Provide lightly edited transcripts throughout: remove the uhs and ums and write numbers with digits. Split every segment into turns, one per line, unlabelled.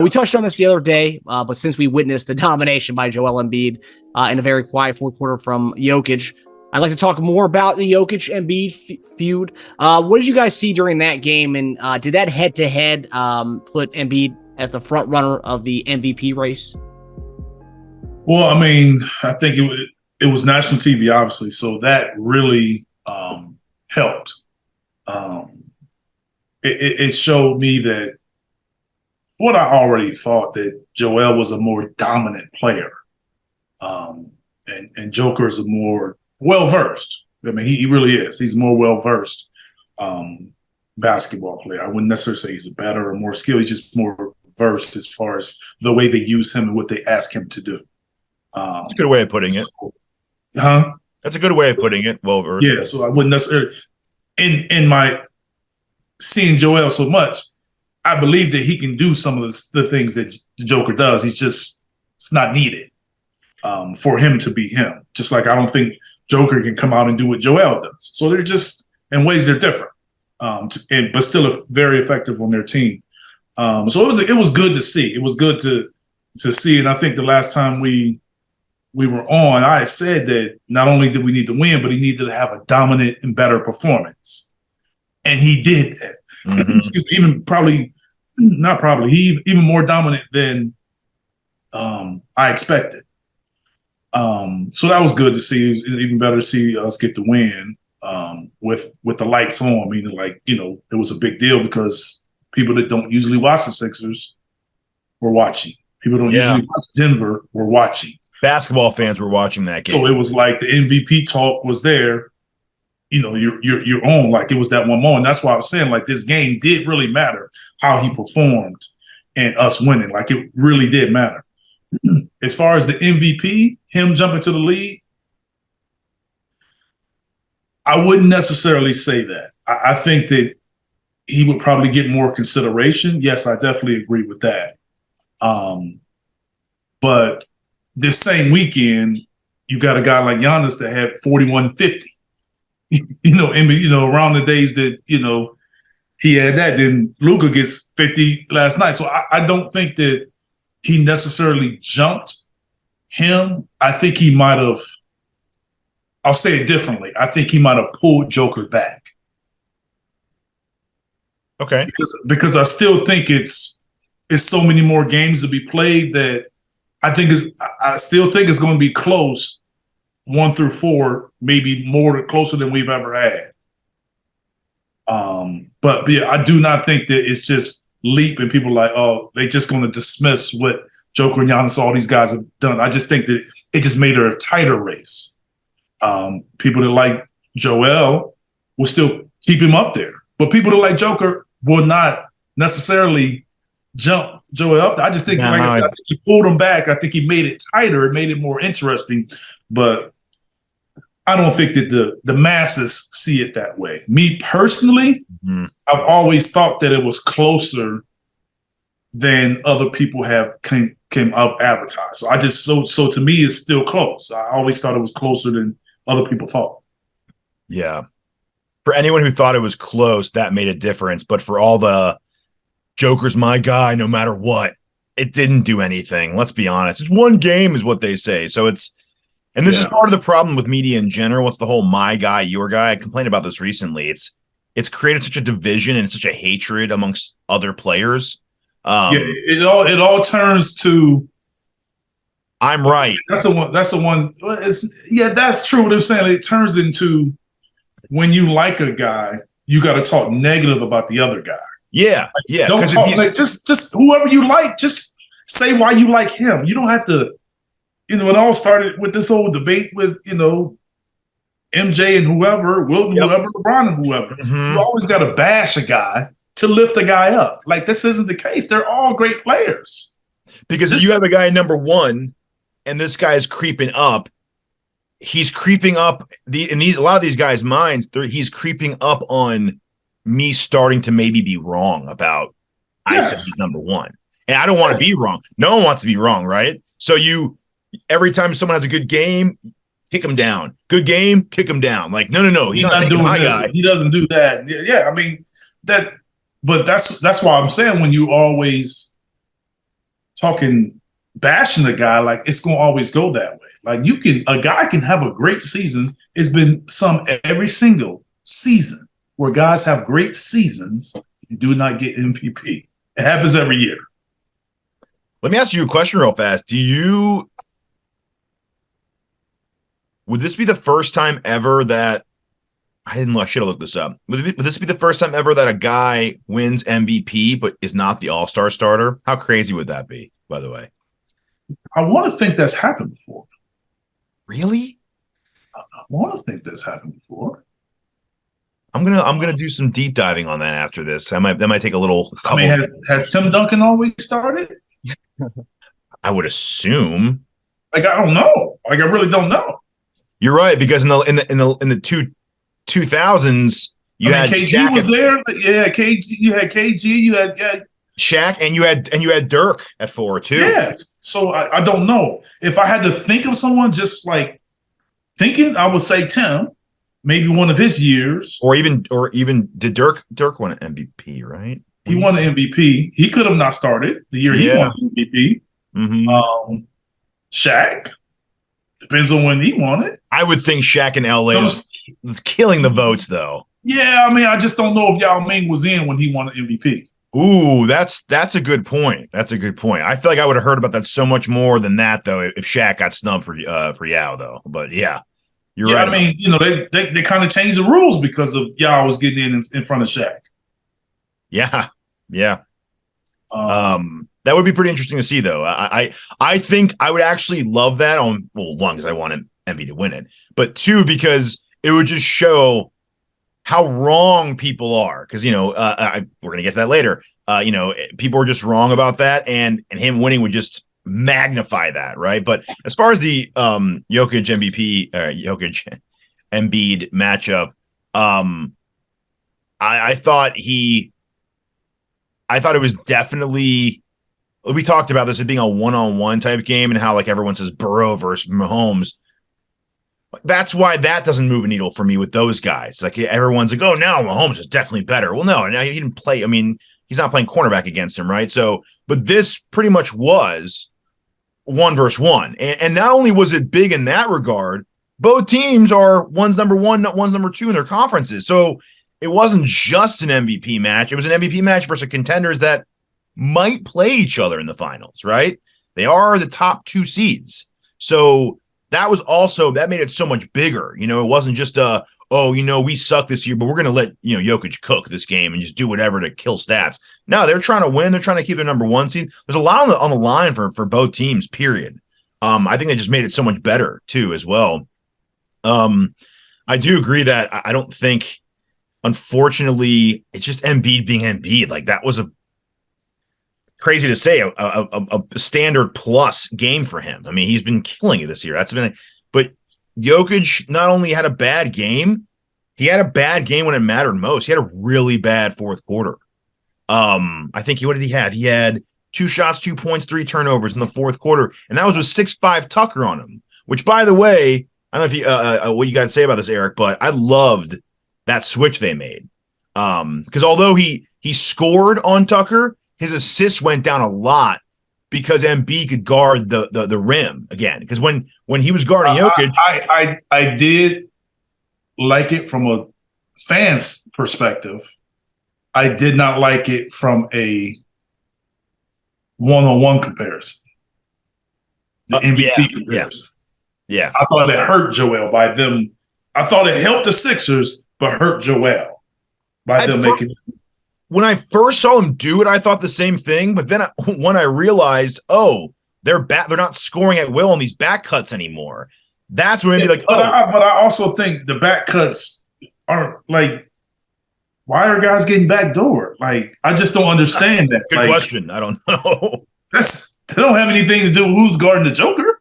We touched on this the other day, but since we witnessed the domination by Joel Embiid in a very quiet fourth quarter from Jokic, I'd like to talk more about the Jokic Embiid feud. What did you guys see during that game, and did that head-to-head put Embiid as the front runner of the MVP race?
Well, I mean, I think it was national TV, obviously, so that really helped. It showed me that what I already thought, that Joel was a more dominant player, and Joker is a more well-versed. I mean, he really is. He's more well-versed basketball player. I wouldn't necessarily say he's a better or more skilled. He's just more versed as far as the way they use him and what they ask him to do.
That's a good way of putting it.
Huh?
That's a good way of putting it. Well-versed.
Yeah, so I wouldn't necessarily in my seeing Joel so much, I believe that he can do some of the things that the Joker does. It's not needed for him to be him. Just like I don't think Joker can come out and do what Joel does. So they're just, in ways they're different, but still very effective on their team. So it was good to see. It was good to see. And I think the last time we were on, I said that not only did we need to win, but he needed to have a dominant and better performance. And he did that. Mm-hmm. Even more dominant than I expected. So that was good to see. Even better to see us get the win with the lights on. Meaning, it was a big deal because people that don't usually watch the Sixers were watching. People don't usually watch Denver were watching.
Basketball fans were watching that game.
So it was like the MVP talk was there. You're on, like it was that one moment. That's why I was saying, like, this game did really matter how he performed and us winning. Like, it really did matter. As far as the MVP, him jumping to the lead, I wouldn't necessarily say that. I think that he would probably get more consideration. Yes, I definitely agree with that. But this same weekend, you got a guy like Giannis that had 41-50. Around the days that, he had that, then Luka gets 50 last night. So I don't think that he necessarily jumped him. I think he might have, I'll say it differently. I think he might have pulled Joker back.
Okay.
Because I still think it's so many more games to be played that I still think it's going to be close. 1 through 4, maybe closer than we've ever had. But yeah, I do not think that it's just leap and people like, oh, they just going to dismiss what Joker and Giannis, all these guys have done. I just think that it just made it a tighter race. People that like Joel will still keep him up there, but people that like Joker will not necessarily jump Joel up there. I just think, I think he pulled him back. I think he made it tighter. It made it more interesting, but I don't think that the masses see it that way. Me personally, I've always thought that it was closer than other people have came out advertised. So to me, it's still close. I always thought it was closer than other people thought.
Yeah. For anyone who thought it was close, that made a difference. But for all the Joker's my guy, no matter what, it didn't do anything. Let's be honest. It's one game is what they say. So and this is part of the problem with media in general. What's the whole my guy, your guy? I complained about this recently. It's created such a division and such a hatred amongst other players.
It all turns to
I'm right.
That's the one. That's true. What I'm saying, it turns into when you like a guy, you got to talk negative about the other guy.
Yeah, yeah.
Don't talk just whoever you like. Just say why you like him. You don't have to. It all started with this whole debate with, MJ and whoever, Wilton, whoever, LeBron and whoever. Mm-hmm. You always got to bash a guy to lift a guy up. Like, this isn't the case. They're all great players.
Because if you have a guy number 1 and this guy is creeping up, he's creeping up a lot of these guys' minds, he's creeping up on me starting to maybe be wrong about I said he's number 1. And I don't want to be wrong. No one wants to be wrong, right? So every time someone has a good game, kick him down. Good game, kick him down. Like, no, he's not taking my guy.
He doesn't do that. Yeah, I mean that. But that's why I'm saying when you always talking, bashing a guy, like it's going to always go that way. Like a guy can have a great season. It's been some every single season where guys have great seasons and do not get MVP. It happens every year.
Let me ask you a question real fast. Would this be the first time ever that I should have looked this up. Would this be the first time ever that a guy wins MVP but is not the All-Star starter? How crazy would that be, by the way?
I want to think that's happened before.
Really?
I want to think that's happened before.
I'm gonna do some deep diving on that after this. That might take a little.
I mean, has Tim Duncan always started?
I would assume.
Like I don't know. Like I really don't know.
You're right, because in the 2000s you had
KG
Shaq
was there. Yeah, KG. You had KG. You had
Shaq, and you had Dirk at 4 too.
Yeah. So I don't know. If I had to think of someone, just like thinking, I would say Tim. Maybe one of his years,
or even did Dirk won an MVP? Right?
He won an MVP. He could have not started the year he won an MVP.
Mm-hmm.
Shaq depends on when he won it.
I would think Shaq in LA was killing the votes, though.
Yeah, I mean, I just don't know if Yao Ming was in when he won an MVP.
Ooh, that's a good point. That's a good point. I feel like I would have heard about that so much more than that, though, if Shaq got snubbed for Yao, though. But yeah. You're right.
I mean, they kind of changed the rules because of Yao was getting in front of Shaq.
Yeah. That would be pretty interesting to see, though. I think I would actually love that one, because I want Embiid to win it, but two, because it would just show how wrong people are. Because we're gonna get to that later. People are just wrong about that, and him winning would just magnify that, right? But as far as the Jokic Embiid matchup, I thought it was definitely, we talked about this as being a one-on-one type game, and how like everyone says Burrow versus Mahomes. That's why that doesn't move a needle for me with those guys. Like everyone's like, oh, now Mahomes is definitely better. Well, no, now he didn't play. I mean, he's not playing cornerback against him, right? So, but this pretty much was 1 versus 1. And not only was it big in that regard, both teams are one's number 1, one's number 2 in their conferences. So it wasn't just an MVP match. It was an MVP match versus contenders that might play each other in the finals, right? They are the top 2 seeds. So that made it so much bigger. It wasn't just we suck this year, but we're going to let, Jokic cook this game and just do whatever to kill stats. No, they're trying to win. They're trying to keep their number 1 seed. There's a lot on the line for both teams, period. I think they just made it so much better too, as well. I do agree that I don't think, unfortunately, it's just Embiid being Embiid. Like that was a crazy to say, a standard plus game for him. I mean, he's been killing it this year. But Jokic not only had a bad game, he had a bad game when it mattered most. He had a really bad fourth quarter. I think what did he have? He had 2 shots, 2 points, 3 turnovers in the fourth quarter, and that was with 6'5" Tucker on him. Which, by the way, I don't know if you what you got to say about this, Eric, but I loved that switch they made. Because although he scored on Tucker, his assists went down a lot because Embiid could guard the rim again. Because when he was guarding Jokic,
I did like it from a fan's perspective. I did not like it from a one-on-one comparison. The MVP comparison.
Yeah.
I thought it hurt Joel by them. I thought it helped the Sixers, but hurt Joel by them making.
When I first saw him do it, I thought the same thing. But then when I realized, they're not scoring at will on these back cuts anymore. That's when I'd be like,
but I also think the back cuts are like, why are guys getting backdoored? Like, I just don't understand that.
Good question. I don't know.
They don't have anything to do with who's guarding the Joker.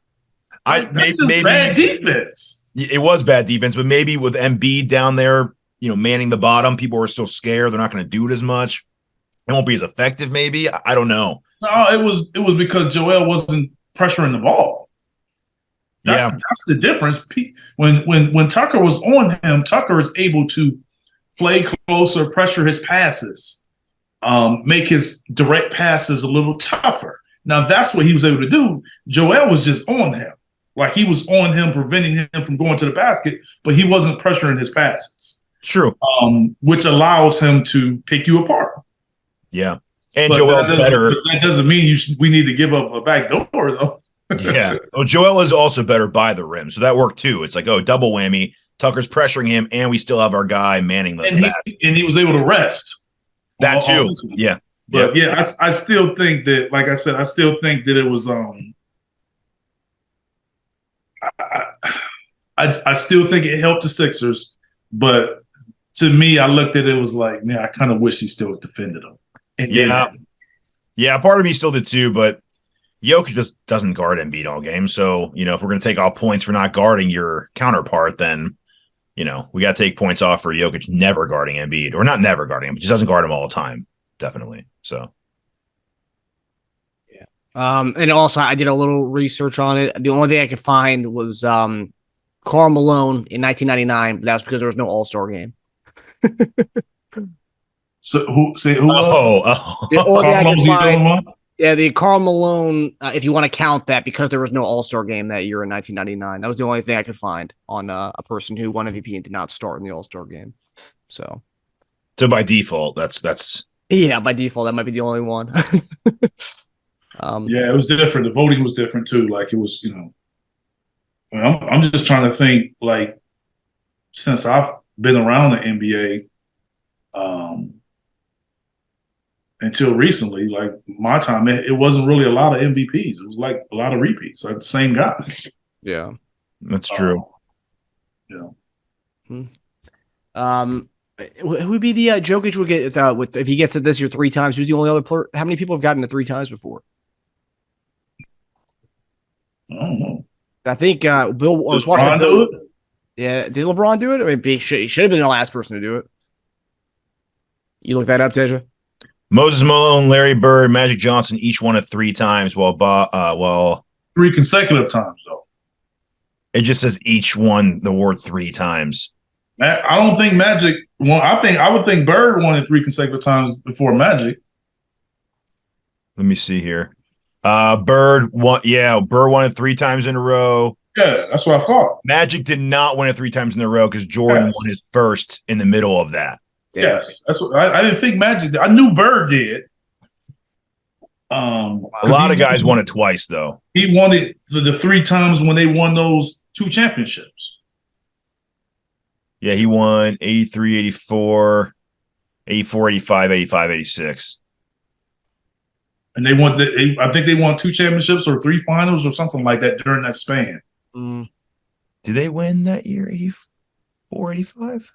That's just bad defense.
It was bad defense, but maybe with Embiid down there, manning the bottom, people are still scared. They're not going to do it as much. It won't be as effective, maybe. I don't know.
No, it was because Joel wasn't pressuring the ball. That's the difference. When Tucker was on him, Tucker is able to play closer, pressure his passes, make his direct passes a little tougher. Now that's what he was able to do. Joel was just on him. Like he was on him, preventing him from going to the basket, but he wasn't pressuring his passes.
True.
Which allows him to pick you apart.
Yeah. And
but
Joel's better.
That doesn't mean we need to give up a back door, though.
Yeah. Well, Joel is also better by the rim, so that worked too. It's like, double whammy. Tucker's pressuring him, and we still have our guy manning the
and he was able to rest.
That too. Yeah.
But I still think that, like I said, I still think that it was I still think it helped the Sixers, but to me, I looked at it was like, man, I kind of wish he still defended him.
Yeah, part of me still did too, but Jokic just doesn't guard Embiid all game. So, if we're going to take all points for not guarding your counterpart, then, we got to take points off for Jokic never guarding Embiid, or not never guarding him, but just doesn't guard him all the time. Definitely. So.
Yeah. And also I did a little research on it. The only thing I could find was Karl Malone in 1999, but that was because there was no All-Star game.
So who was?
The only thing I could find, the Karl Malone, if you want to count that, because there was no All-Star game that year in 1999. That was the only thing I could find on a person who won MVP and did not start in the All-Star game. So
by default, that's
by default, that might be the only one.
It was different. The voting was different too. Like it was, I'm just trying to think. Like since I've been around the NBA, until recently, like my time, it wasn't really a lot of MVPs. It was like a lot of repeats, like the same guys.
Yeah,
that's true.
Who would be the Jokic would get if he gets it this year 3 times? Who's the only other player? How many people have gotten it 3 times before?
I don't know.
I think Bill. I was watching.
Do it?
Yeah, did LeBron do it? I mean, he should have been the last person to do it. You look that up, Teja?
Moses Malone, Larry Bird, Magic Johnson, each won it 3 times.
3 consecutive times though.
It just says each won the award 3 times.
I don't think Magic won. I would think Bird won it 3 consecutive times before Magic.
Let me see here. Bird won. Yeah, Bird won it 3 times in a row.
Yeah, that's what I thought.
Magic did not win it 3 times in a row because Jordan won his first in the middle of that.
Yes, that's what I didn't think Magic did. I knew Bird did.
A lot of guys won it twice, though.
He won it the 3 times when they won those 2 championships.
Yeah, he won 83, 84, 84, 85, 85, 86.
And they won. I think they won 2 championships or 3 finals or something like that during that span.
Did they win that year? 84, 85?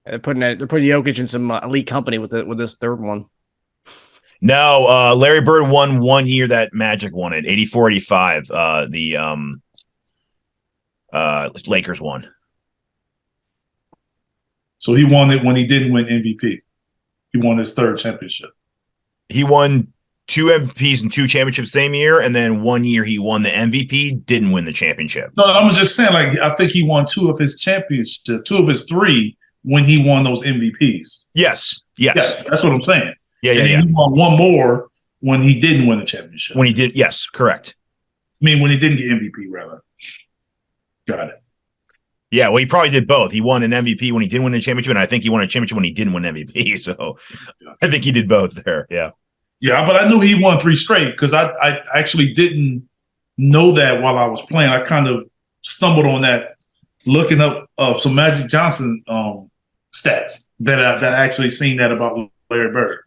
They're putting Jokic in some elite company with this third one.
No, Larry Bird won 1 year that Magic won it, 84, 85. The Lakers won.
So he won it when he didn't win MVP. He won his 3rd championship.
He won 2 MVPs and 2 championships same year, and then 1 year he won the MVP, didn't win the championship.
No, I'm just saying, like I think he won 2 of his championships, 2 of his 3 when he won those MVPs.
Yes,
that's what I'm saying.
Yeah.
He won 1 more when he didn't win the championship.
When he did, yes, correct.
I mean, when he didn't get MVP, rather. Got it.
Yeah, well, he probably did both. He won an MVP when he didn't win the championship, and I think he won a championship when he didn't win MVP. So I think he did both there. Yeah.
Yeah, but I knew he won 3 straight because I actually didn't know that while I was playing. I kind of stumbled on that looking up some Magic Johnson stats that I actually seen that about Larry Bird.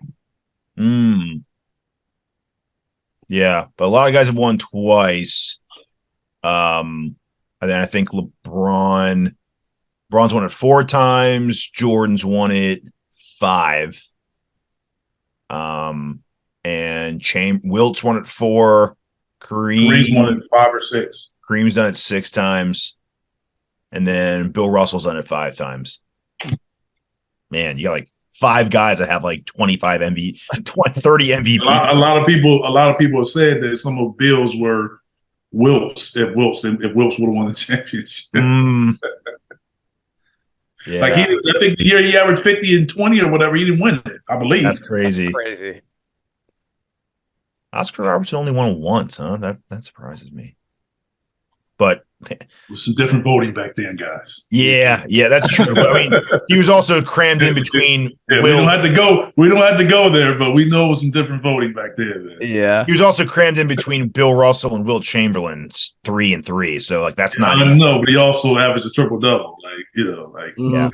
Yeah, but a lot of guys have won twice. And then I think LeBron's won it 4 times. Jordan's won it 5. And Wilt's won it 4.
Kareem's won it 5 or 6.
Kareem's done it 6 times. And then Bill Russell's done it 5 times. Man, you got like 5 guys that have like 25 30 MVP.
A lot of people have said that some of Bill's were Wilts if Wilts would have won the championship.
Yeah.
Like I think the year he averaged 50 and 20 or whatever, he didn't win it, I believe.
That's crazy. Oscar Robertson only won once, huh? That surprises me. But
with some different voting back then, guys.
Yeah, that's true. But, I mean, he was also crammed in between.
We don't have to go. We don't have to go there, but we know it was some different voting back then. Man.
Yeah,
he was also crammed in between Bill Russell and Wilt Chamberlain's 3 and 3. So like that's not.
I know, but he also averaged a triple double. Like
yeah.